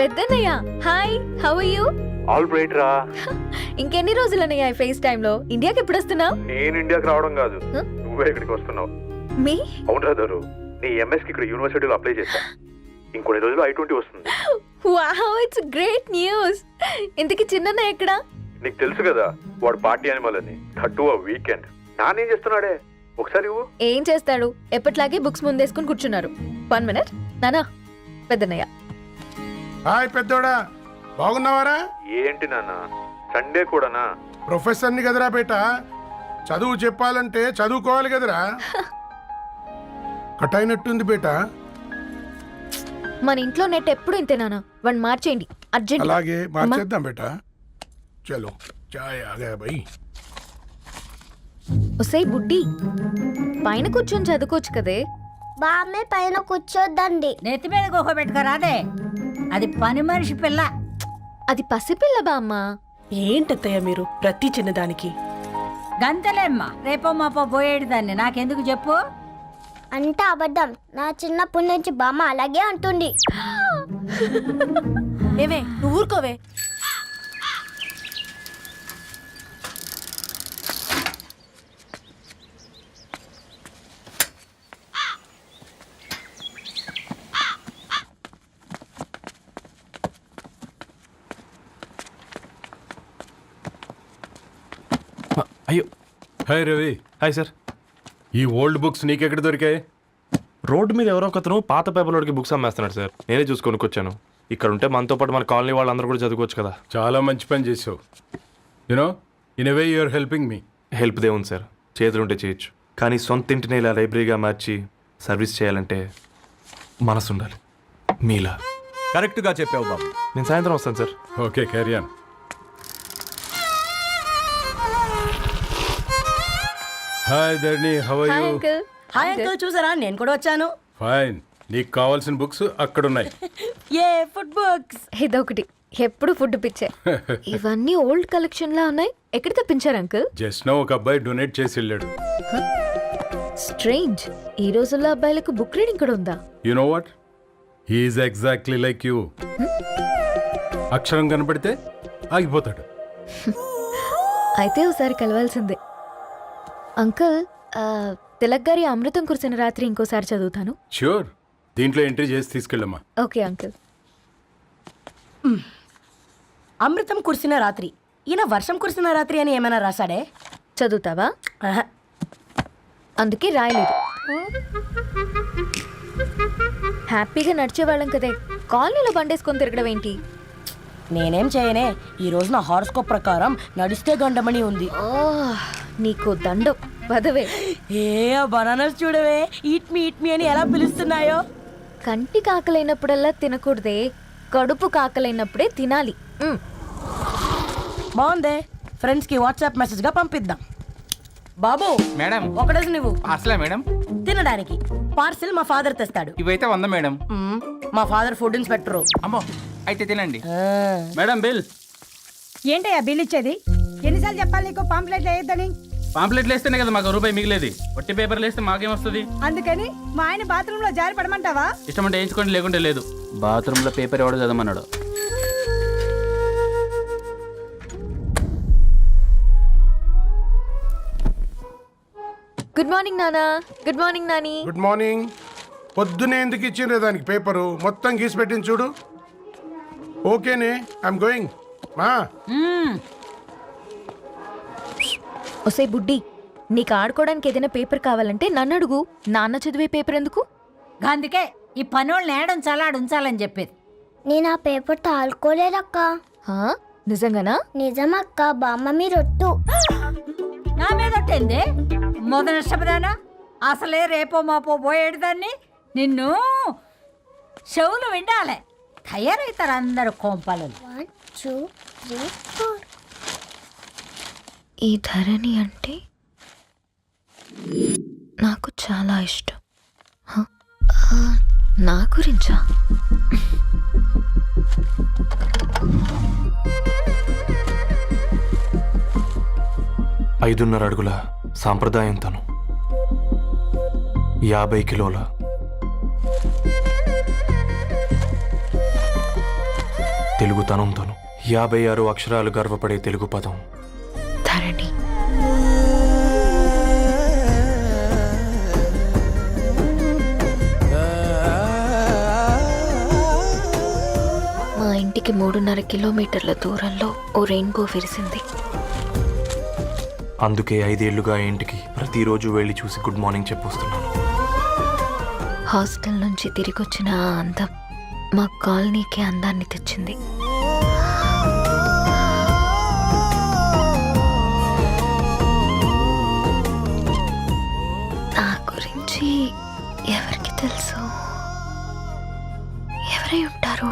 Peddannayya hi how are you? All right రా. ఇంకెన్ని రోజులన్నయ్య ఈ ఫేస్ టైమ్ లో? ఇండియాకి ఎప్పుడు వస్తున్నావు? నేను ఇండియాకి రావడం కాదు, నువ్వే ఇక్కడికి వస్తున్నావు. మీ అవునరా దరు, నీ ఎంఎస్ కి ఇక్కడ యూనివర్సిటీలో అప్లై చేశా. ఇంకొన్ని రోజులు I-20 వస్తుంది. Wow it's great news. ఇంతకి చిన్నన్నయ్య ఎక్కడ? నీకు తెలుసు కదా వాడు పార్టీ అనిమల్ అని, థర్టూ ఆ వీకెండ్. నానేం చేస్తున్నాడే ఒకసారి ఇవ్వు. ఏం చేస్తాడు, ఎప్పట్లాగే బుక్స్ ముందేసుకుని కూర్చున్నారు. 1 మినిట్ నానా. పెద్దన్నయ్య హాయ్ పెద్దోడా, బాగున్నావారా? ఏంటి నాన్న సండే కూడానా? ప్రొఫెసర్ని కదరా బేట, చదువు చెప్పాలంటే చదువుకోవాలి కదరా. కట్ అయినట్టుంది బేట. మన ఇంట్లో నెట్ ఎప్పుడు ఇంతే నానా, వన్ మార్చేయండి అర్జెంట్. అలాగే మార్చేద్దాం బేట. చలో చాయ్ ఆగా భయ్. ఒసేయ్ బుడ్డి, పైన కూర్చొని చదువుకోవచ్చు కదే. బామ్మే పైన కూర్చోద్దండి. నెత్తి మీద గుహ పెట్టుకోరాదే, అది పని మనిషి పిల్ల. అది పసిపిల్ల బామ్మ. ఏంటత్తయ్య మీరు ప్రతి చిన్నదానికి? గంతలేమ్మా, రేపో మాపో పోయేడు దాన్ని నాకెందుకు చెప్పు. అంటే అబద్ధం, నా చిన్నప్పటి నుంచి బామ్మ అలాగే అంటుంది. ఏవే నువ్వు ఊరుకోవే. అయ్యో హాయ్ రవి. Hi sir. ఈ ఓల్డ్ బుక్స్ నీకెక్కడ దొరికాయి? రోడ్డు మీద ఎవరో ఒకతను పాత పేపర్లోకి బుక్స్ అమ్మేస్తున్నాడు సార్. నేనే చూసుకొని వచ్చాను. ఇక్కడ ఉంటే మనతో పాటు మన కాలనీ వాళ్ళందరూ కూడా చదువుకోవచ్చు కదా. చాలా మంచి పని చేసావు. You know in a way you're helping me. Help దేవుంది సార్, చేతులుంటే చేయొచ్చు. కానీ సొంత ఇంటిని ఇలా లైబ్రరీగా మార్చి సర్వీస్ చేయాలంటే మనసు ఉండాలి. మీలా కరెక్ట్గా చెప్పావు బాబు. నేను సాయంత్రం వస్తాను sir. Okay carry on. Hi Dharni, how are hi you? Uncle. Hi uncle, చూసారా నేను కూడా వచ్చాను. ఫైన్. నీకు కావాల్సిన బుక్స్ అక్కడ ఉన్నాయి. ఏ ఫుడ్ బుక్స్? ఇదొకటి, ఎప్పుడు ఫుడ్ పిచ్చే. ఇవన్నీ ఓల్డ్ కలెక్షన్ లా ఉన్నాయి. ఎక్కడ తెప్పించారు అంకుల్? జస్ట్ నో ఒక అబ్బాయి డొనేట్ చేసి వెళ్ళాడు. స్ట్రేంజ్, ఈ రోజుల్లో అబ్బాయిలకు బుక్ రీడింగ్ కూడా ఉందా? You know what, he's exactly like you. అక్షరం కనపడితే ఆగిపోతాడు. అయితే ఒకసారి కలవాల్సిందే. అంకుల్, తిలక్ గారి అమృతం కురిసిన రాత్రి ఇంకోసారి చదువుతాను. ష్యూర్, దీంట్లో ఎంట్రీ చేసి తీసుకెళ్ళమ్మా. Okay uncle. అమృతం కురిసిన రాత్రి. ఈయన వర్షం కురిసిన రాత్రి అని ఏమైనా రాశాడే? చదువుతావా? ఆహా. అందుకే రాయలేదు. హ్యాపీగా నడిచేవాళ్ళం కదే, కాలనీలో బండేసుకొని తిరగడం ఏంటి? నేనేం చేయనే, ఈ రోజు నా హారోస్కోప్ ప్రకారం నడిస్తే గండమణి ఉంది. ఓ, నీకు దండం పదవే. ఏ బనానాస్ చూడవే, ఈట్ మీ అని ఎలా పిలుస్తున్నాయో. కంటి కాకలైనప్పుడల్లా తినకూడదే, కడుపు కాకలైనప్పుడే తినాలి. బాగుందే, ఫ్రెండ్స్ కి వాట్సాప్ మెసేజ్ గా పంపిద్దాం. బాబు మేడం ఒకడేసి నువ్వు అసలే మేడం తినడానికి పార్సిల్ మా ఫాదర్ తెస్తాడు. ఇవైతే 100 మేడం. మా ఫాదర్ ఫుడ్ ఇన్స్పెక్టర్. అమ్మో, అయితే తినండి మేడం. బిల్ ఏంటయ్యా బిల్ ఇచ్చేది? ఎన్నిసార్లు చెప్పాలి నీకు పాంప్లెట్ వేయొద్దని? పాంప్లెట్లు వేస్తేనే కదా మాకు రూపాయి మిగిలేది. ఒట్టి పేపర్లు వేస్తే మాకేం వస్తుంది? అందుకని మా ఆయన బాత్రూమ్ లో జారి పడమంటావా? ఇష్టం అంటే వేయించుకోండి, లేకుంటే లేదు. బాత్రూమ్ లో పేపర్ ఎవడో చదవమన్నాడు. గుడ్ మార్నింగ్ నానా. Good morning Nani. Good morning. పొద్దునే ఎందుకు ఇచ్చిండ్రే దానికి పేపరు? మొత్తం గీసి పెట్టింది చూడు. ఓకేనే, ఐఎమ్ గోయింగ్. మా ఒసే బుడ్డి, నీకు ఆడుకోవడానికి ఏదైనా పేపర్ కావాలంటే నన్ను అడుగు. నాన్న చదివే పేపర్ ఎందుకు? అందుకే ఈ పనోళ్ళని ఏడంచాలా ఉంచాలని చెప్పేది. నేను ఆ పేపర్ తాలుకోలేదక్క. హా, నిజంగానా? నిజమక్క, బామ్మ మీరొట్టు. నా మీద ఒట్టేందే మొదటి నష్టపదానా? అసలే రేపో మాపో పోయేడు దాన్ని. నిన్ను చెవులు విండాలే, తయారవుతారు అందరు కోంపాలు. 1 2 3 4. ఈ ధరణి అంటే నాకు చాలా ఇష్టం. హ? నా గురించా? 5.5 అడుగుల సాంప్రదాయం తను, 50 కిలోల తెలుగుతనంతోను 56 అక్షరాలు గర్వపడే తెలుగు పదం ధరణి. మా ఇంటికి 3.5 కిలోమీటర్ల దూరంలో ఓ రెయిన్బో విరిసింది. అందుకే 5 ఏళ్లుగా ఇంటికి ప్రతిరోజు వెళ్ళి చూసి గుడ్ మార్నింగ్ చెప్పొస్తున్నాను. హాస్టల్ నుంచి తిరిగొచ్చిన ఆ అందం మా కాలనీకి అందాన్ని తెచ్చింది. నా గురించి ఎవరికి తెలుసు? ఎవరై ఉంటారు?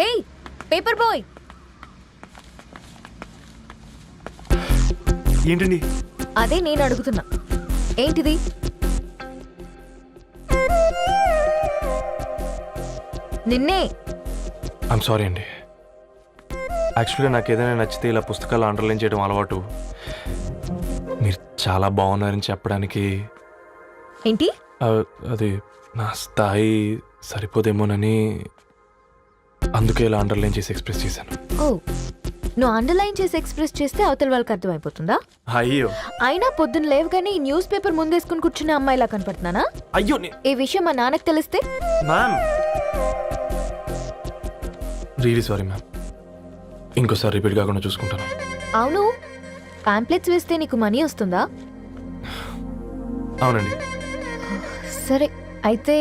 ఏయ్ పేపర్ బాయ్, ఏంటండి? అదే నేను అడుగుతున్నా, ఏంటిది? నిన్నే. ఐమ్ సారీ అండి. యాక్చువల్గా నాకు ఏదైనా నచ్చితే ఇలా పుస్తకాలు అండర్లైన్ చేయడం అలవాటు. మీరు చాలా బాగున్నారని చెప్పడానికి ఏంటి? అది నా స్థాయి సరిపోదేమోనని అందుకే ఇలా అండర్లైన్ చేసి ఎక్స్ప్రెస్ చేశాను. ఓ, నువ్వు అండర్లైన్ చేసి ఎక్స్ప్రెస్ చేస్తే అవతల వాళ్ళకి అర్థమైపోతుందా? అయ్యో అయినా పొద్దున్న లేవగానే ఈ న్యూస్ పేపర్ ముందేసుకుని కూర్చున్న అమ్మాయిలా కనపడుతున్నానా? అయ్యో ఈ విషయం మా నాన్నకి తెలిస్తే? Ma'am really sorry ma'am. ఇంకోసారి రిపీట్ కాకుండా చూసుకుంటాను. అవును, పాంప్లెట్స్ వేస్తే నీకు మనీ వస్తుందా? అవునండి. సరే అయితే